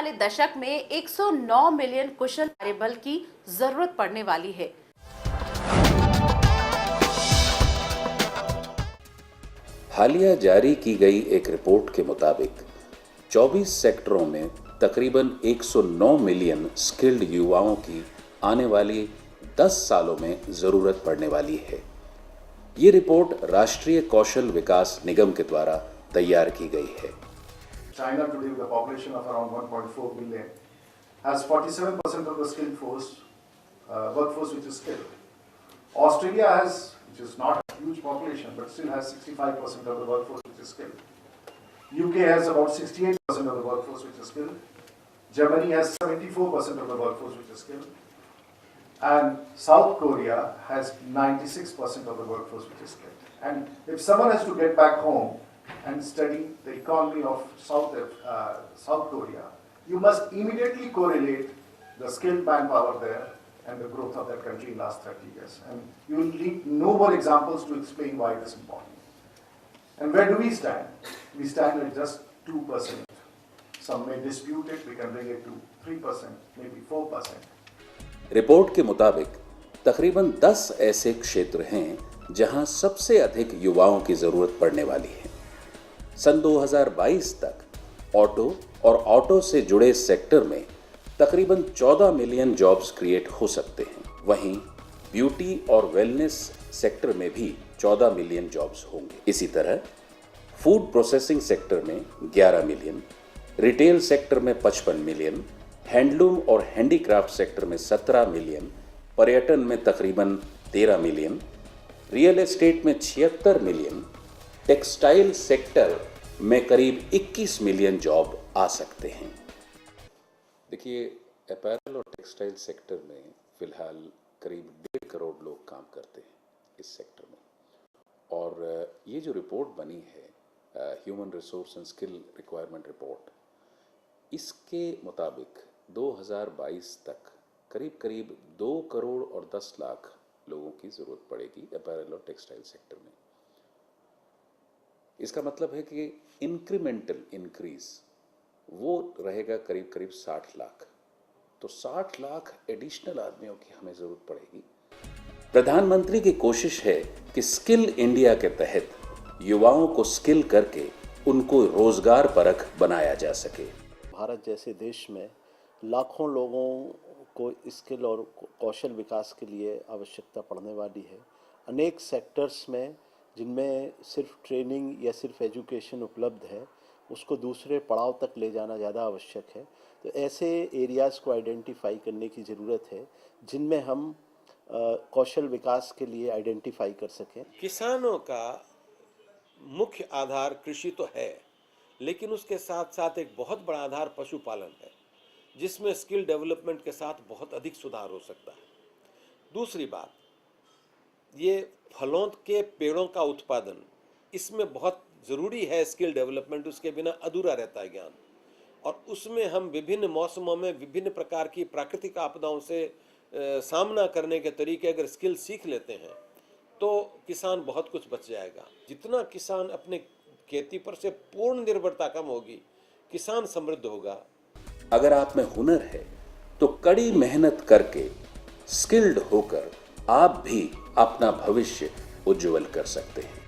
वाले दशक में 109 मिलियन कुशल कार्यबल की जरूरत पड़ने वाली है। हालिया जारी की गई एक रिपोर्ट के मुताबिक 24 सेक्टरों में तकरीबन 109 मिलियन स्किल्ड युवाओं की आने वाली 10 सालों में जरूरत पड़ने वाली है। ये रिपोर्ट राष्ट्रीय कौशल विकास निगम के द्वारा तैयार की गई है। China today with a population of around 1.4 billion has 47% of the skilled workforce which is skilled. Australia has, which is not a huge population, but still has 65% of the workforce which is skilled. UK has about 68% of the workforce which is skilled. Germany has 74% of the workforce which is skilled. And South Korea has 96% of the workforce which is skilled. And if someone has to get back home and study the economy of South Korea, you must immediately correlate the skilled manpower there and the growth of that country in the last 30 years. And you will need no more examples to explain why it is important. And where do we stand? We stand at just 2%. Some may dispute it, we can bring it to 3%, maybe 4%. Report के मुताबिक तकरीबन 10 ऐसे क्षेत्र हैं जहां सबसे अधिक युवाओं की जरूरत पड़ने वाली है। सन 2022 तक ऑटो और ऑटो से जुड़े सेक्टर में तकरीबन 14 मिलियन जॉब्स क्रिएट हो सकते हैं। वहीं ब्यूटी और वेलनेस सेक्टर में भी 14 मिलियन जॉब्स होंगे। इसी तरह फूड प्रोसेसिंग सेक्टर में 11 मिलियन, रिटेल सेक्टर में 55 मिलियन, हैंडलूम और हैंडीक्राफ्ट सेक्टर में 17 मिलियन, पर्यटन में तकरीबन 13 मिलियन, रियल एस्टेट में 76 मिलियन, टेक्सटाइल सेक्टर में करीब 21 मिलियन जॉब आ सकते हैं। देखिए, अपैरल और टेक्सटाइल सेक्टर में फिलहाल करीब 1.5 करोड़ लोग काम करते हैं इस सेक्टर में। और ये जो रिपोर्ट बनी है, human resource and skill requirement report, इसके मुताबिक 2022 तक करीब करीब 2 करोड़ और 10 लाख लोगों की ज़रूरत पड़ेगी अपैरल और टेक्सटाइल सेक्टर में। इसका मतलब है कि इंक्रीमेंटल इंक्रीज वो रहेगा करीब करीब 60 लाख। तो 60 लाख एडिशनल आदमियों की हमें ज़रूरत पड़ेगी। प्रधानमंत्री की कोशिश है कि स्किल इंडिया के तहत युवाओं को स्किल करके उनको रोजगार परख बनाया जा सके। भारत जैसे देश में लाखों लोगों को स्किल और कौशल विकास के लिए आवश्यकता पड़ने वाली है। अनेक सेक्टर्स में जिनमें सिर्फ ट्रेनिंग या सिर्फ एजुकेशन उपलब्ध है, उसको दूसरे पड़ाव तक ले जाना ज़्यादा आवश्यक है। तो ऐसे एरियाज़ को आइडेंटिफाई करने की ज़रूरत है जिनमें हम कौशल विकास के लिए आइडेंटिफाई कर सकें। किसानों का मुख्य आधार कृषि तो है, लेकिन उसके साथ साथ एक बहुत बड़ा आधार पशुपालन है, जिसमें स्किल डेवलपमेंट के साथ बहुत अधिक सुधार हो सकता है। दूसरी बात, ये फलों के पेड़ों का उत्पादन, इसमें बहुत ज़रूरी है स्किल डेवलपमेंट, उसके बिना अधूरा रहता है ज्ञान। और उसमें हम विभिन्न मौसमों में विभिन्न प्रकार की प्राकृतिक आपदाओं से सामना करने के तरीके अगर स्किल सीख लेते हैं तो किसान बहुत कुछ बच जाएगा। जितना किसान अपने खेती पर से पूर्ण निर्भरता कम होगी, किसान समृद्ध होगा। अगर आप में हुनर है तो कड़ी मेहनत करके स्किल्ड होकर आप भी अपना भविष्य उज्जवल कर सकते हैं।